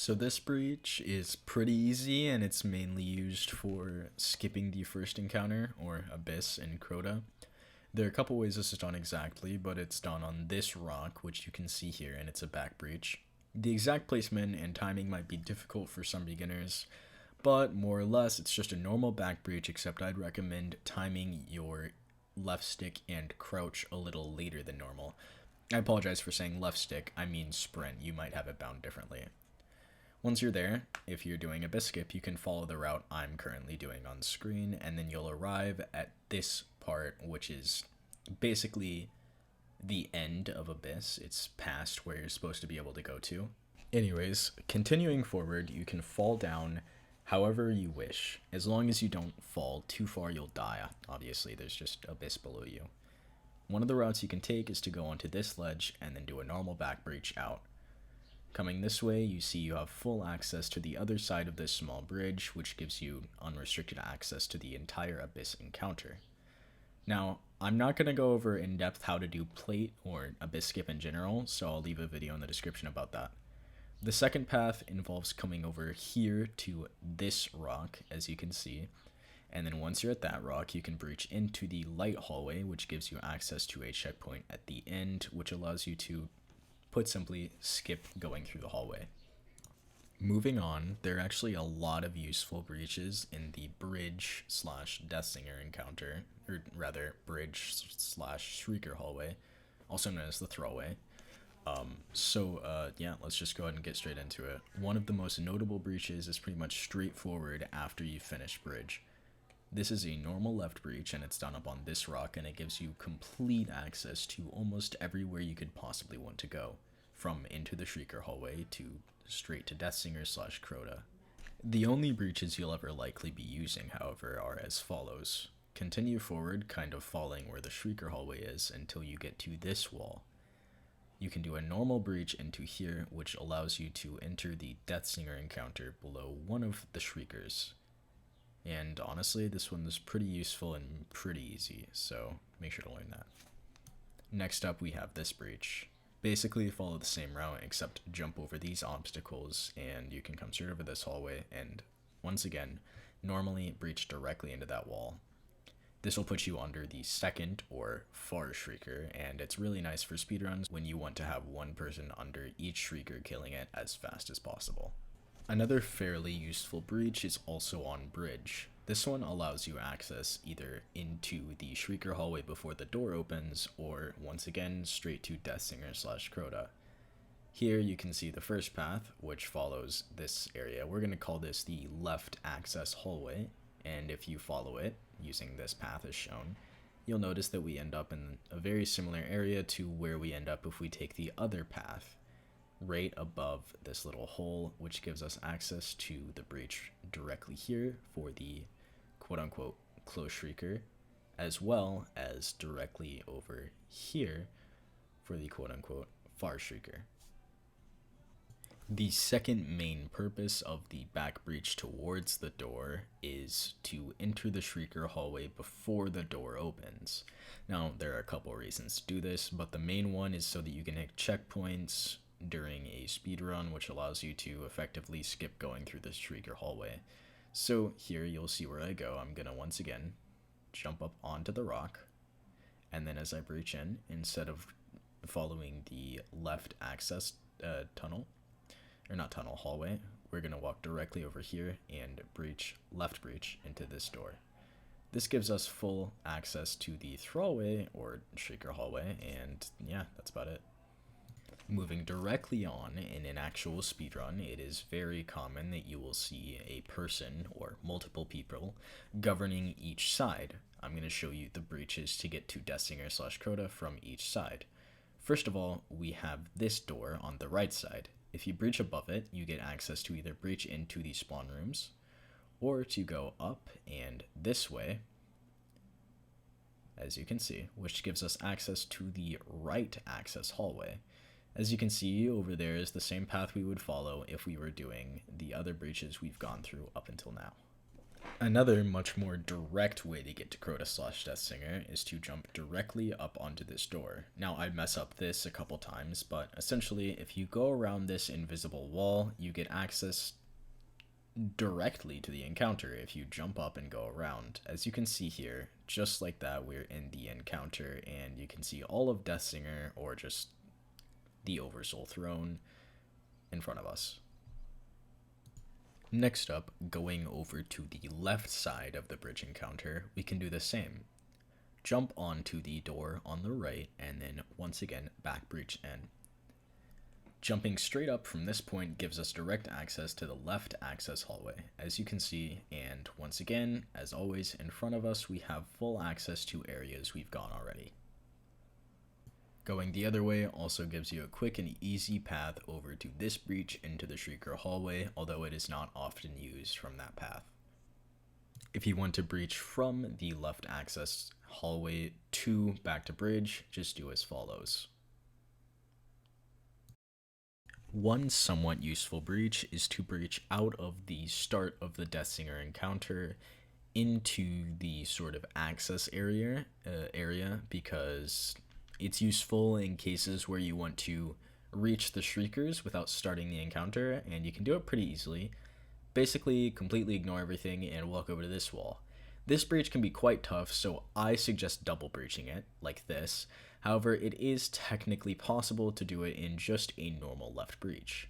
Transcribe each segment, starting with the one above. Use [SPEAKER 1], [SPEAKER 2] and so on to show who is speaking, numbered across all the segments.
[SPEAKER 1] So this breach is pretty easy and it's mainly used for skipping the first encounter, or Abyss in Crota. There are a couple ways this is done exactly, but it's done on this rock, which you can see here, and it's a back breach. The exact placement and timing might be difficult for some beginners, but more or less it's just a normal back breach, except I'd recommend timing your left stick and crouch a little later than normal. I apologize for saying left stick, I mean sprint, you might have it bound differently. Once you're there, if you're doing a skip, you can follow the route I'm currently doing on screen, and then you'll arrive at this part, which is basically the end of Abyss. It's past where you're supposed to be able to go to. Anyways, continuing forward, you can fall down however you wish. As long as you don't fall too far, you'll die. Obviously, there's just Abyss below you. One of the routes you can take is to go onto this ledge and then do a normal back breach out. Coming this way, you see you have full access to the other side of this small bridge, which gives you unrestricted access to the entire Abyss encounter. Now, I'm not going to go over in depth how to do plate or Abyss skip in general, so I'll leave a video in the description about that. The second path involves coming over here to this rock, as you can see, and then once you're at that rock, you can breach into the light hallway, which gives you access to a checkpoint at the end, which allows you to, put simply, skip going through the hallway. Moving on, there are actually a lot of useful breaches in the bridge slash Deathsinger encounter, or rather, bridge slash Shrieker hallway, also known as the Thrallway. Yeah, let's just go ahead and get straight into it. One of the most notable breaches is pretty much straightforward after you finish bridge. This is a normal left breach, and it's done up on this rock, and it gives you complete access to almost everywhere you could possibly want to go, from into the Shrieker hallway to straight to Deathsinger slash Crota. The only breaches you'll ever likely be using, however, are as follows. Continue forward, kind of following where the Shrieker hallway is until you get to this wall. You can do a normal breach into here, which allows you to enter the Deathsinger encounter below one of the Shriekers. And honestly, this one is pretty useful and pretty easy, so make sure to learn that. Next up, we have this breach. Basically, follow the same route, except jump over these obstacles, and you can come straight over this hallway, and once again, normally breach directly into that wall. This will put you under the second or far Shrieker, and it's really nice for speedruns when you want to have one person under each Shrieker killing it as fast as possible. Another fairly useful breach is also on bridge. This one allows you access either into the Shrieker hallway before the door opens, or once again straight to Deathsinger slash Crota. Here you can see the first path, which follows this area. We're going to call this the left access hallway, and if you follow it, using this path as shown, you'll notice that we end up in a very similar area to where we end up if we take the other path, right above this little hole, which gives us access to the breach directly here for the quote-unquote close Shrieker, as well as directly over here for the quote-unquote far Shrieker. The second main purpose of the back breach towards the door is to enter the Shrieker hallway before the door opens. Now, there are a couple reasons to do this, but the main one is so that you can hit checkpoints during a speedrun, which allows you to effectively skip going through this Shrieker hallway. So here you'll see where I go. I'm gonna once again jump up onto the rock, and then as I breach in, instead of following the left access hallway, we're gonna walk directly over here and left breach into this door. This gives us full access to the Thrallway or Shrieker hallway, and yeah, that's about it. Moving directly on, in an actual speedrun, it is very common that you will see a person or multiple people governing each side. I'm going to show you the breaches to get to Deathsinger slash Crota from each side. First of all, we have this door on the right side. If you breach above it, you get access to either breach into the spawn rooms, or to go up and this way, as you can see, which gives us access to the right access hallway. As you can see, over there is the same path we would follow if we were doing the other breaches we've gone through up until now. Another much more direct way to get to Crota / Deathsinger is to jump directly up onto this door. Now, I mess up this a couple times, but essentially, if you go around this invisible wall, you get access directly to the encounter if you jump up and go around. As you can see here, just like that, we're in the encounter, and you can see all of Deathsinger, or just the Oversoul Throne, in front of us. Next up, going over to the left side of the bridge encounter, we can do the same. Jump onto the door on the right, and then once again, back breach in. Jumping straight up from this point gives us direct access to the left access hallway, as you can see, and once again, as always, in front of us we have full access to areas we've gone already. Going the other way also gives you a quick and easy path over to this breach into the Shrieker hallway, although it is not often used from that path. If you want to breach from the left access hallway to back to bridge, just do as follows. One somewhat useful breach is to breach out of the start of the Deathsinger encounter into the sort of access area because it's useful in cases where you want to reach the Shriekers without starting the encounter, and you can do it pretty easily. Basically, completely ignore everything and walk over to this wall. This breach can be quite tough, so I suggest double breaching it, like this. However, it is technically possible to do it in just a normal left breach.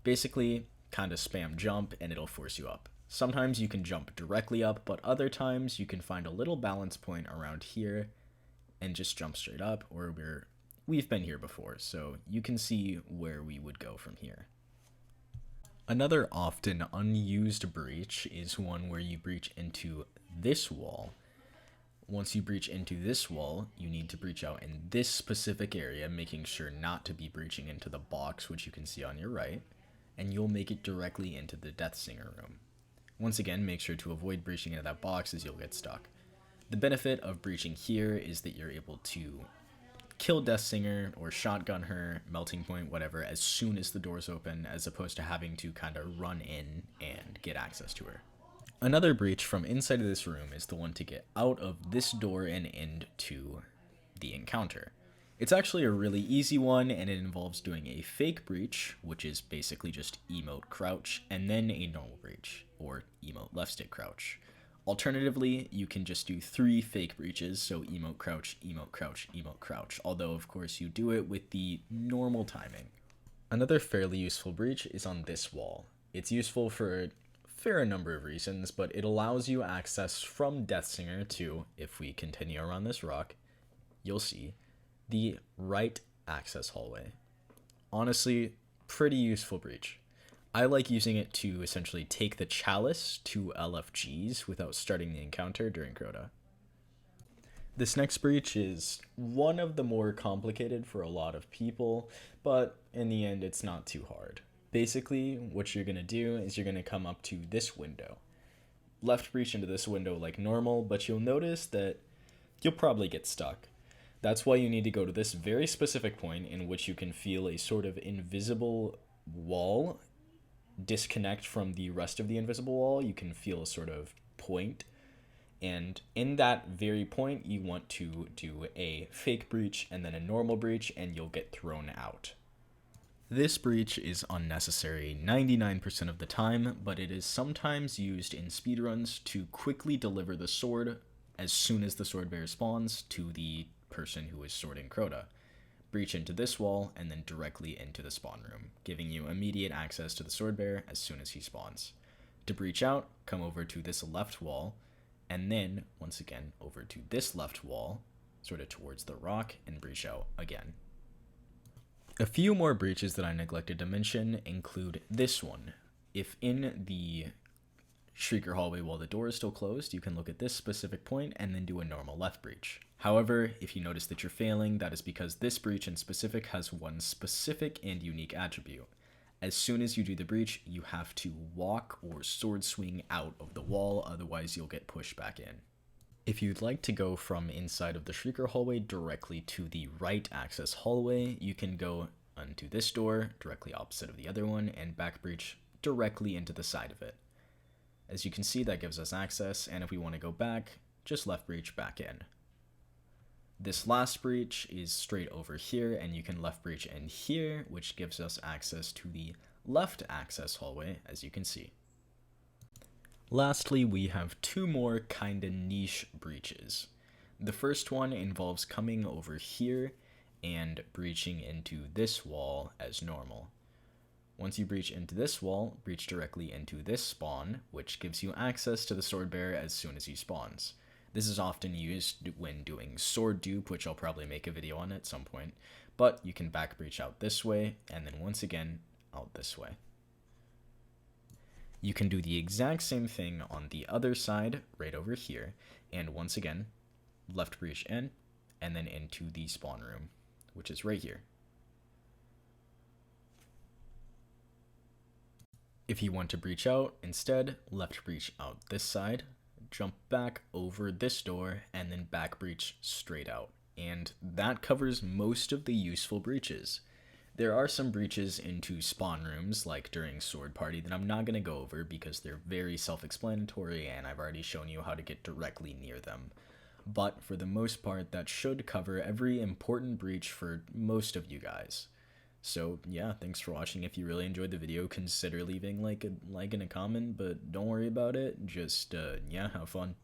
[SPEAKER 1] Basically, kinda spam jump and it'll force you up. Sometimes you can jump directly up, but other times you can find a little balance point around here and just jump straight up, or we've been here before, so you can see where we would go from here. Another often unused breach is one where you breach into this wall. Once you breach into this wall, you need to breach out in this specific area, making sure not to be breaching into the box, which you can see on your right, and you'll make it directly into the Deathsinger room. Once again, make sure to avoid breaching into that box as you'll get stuck. The benefit of breaching here is that you're able to kill Deathsinger or shotgun her, melting point, whatever, as soon as the doors open, as opposed to having to kind of run in and get access to her. Another breach from inside of this room is the one to get out of this door and into the encounter. It's actually a really easy one, and it involves doing a fake breach, which is basically just emote crouch, and then a normal breach, or emote left stick crouch. Alternatively, you can just do 3 fake breaches, so emote crouch, emote crouch, emote crouch, although of course you do it with the normal timing. Another fairly useful breach is on this wall. It's useful for a fair number of reasons, but it allows you access from Deathsinger to, if we continue around this rock, you'll see, the right access hallway. Honestly, pretty useful breach. I like using it to essentially take the chalice to LFGs without starting the encounter during Crota. This next breach is one of the more complicated for a lot of people, but in the end it's not too hard. Basically, what you're going to do is you're going to come up to this window. Left breach into this window like normal, but you'll notice that you'll probably get stuck. That's why you need to go to this very specific point in which you can feel a sort of invisible wall disconnect from the rest of the invisible wall. You can feel a sort of point, and in that very point you want to do a fake breach and then a normal breach, and you'll get thrown out. This breach is unnecessary 99% of the time, but it is sometimes used in speedruns to quickly deliver the sword as soon as the sword bearer spawns to the person who is swording Crota. Breach into this wall, and then directly into the spawn room, giving you immediate access to the sword bearer as soon as he spawns. To breach out, come over to this left wall, and then, once again, over to this left wall, sort of towards the rock, and breach out again. A few more breaches that I neglected to mention include this one. If in the Shrieker hallway while the door is still closed, you can look at this specific point and then do a normal left breach. However, if you notice that you're failing, that is because this breach in specific has one specific and unique attribute. As soon as you do the breach, you have to walk or sword swing out of the wall, otherwise you'll get pushed back in. If you'd like to go from inside of the Shrieker hallway directly to the right access hallway, you can go onto this door, directly opposite of the other one, and back breach directly into the side of it. As you can see, that gives us access, and if we want to go back, just left breach back in. This last breach is straight over here, and you can left breach in here, which gives us access to the left access hallway, as you can see. Lastly, we have two more kinda niche breaches. The first one involves coming over here and breaching into this wall as normal. Once you breach into this wall, breach directly into this spawn, which gives you access to the sword bearer as soon as he spawns. This is often used when doing sword dupe, which I'll probably make a video on at some point, but you can back breach out this way, and then once again, out this way. You can do the exact same thing on the other side, right over here, and once again, left breach in, and then into the spawn room, which is right here. If you want to breach out, instead, left breach out this side, jump back over this door, and then back breach straight out. And that covers most of the useful breaches. There are some breaches into spawn rooms, like during Sword Party, that I'm not going to go over because they're very self-explanatory and I've already shown you how to get directly near them. But for the most part, that should cover every important breach for most of you guys. So yeah, thanks for watching. If you really enjoyed the video, consider leaving like and a comment, but don't worry about it. Just, yeah, have fun.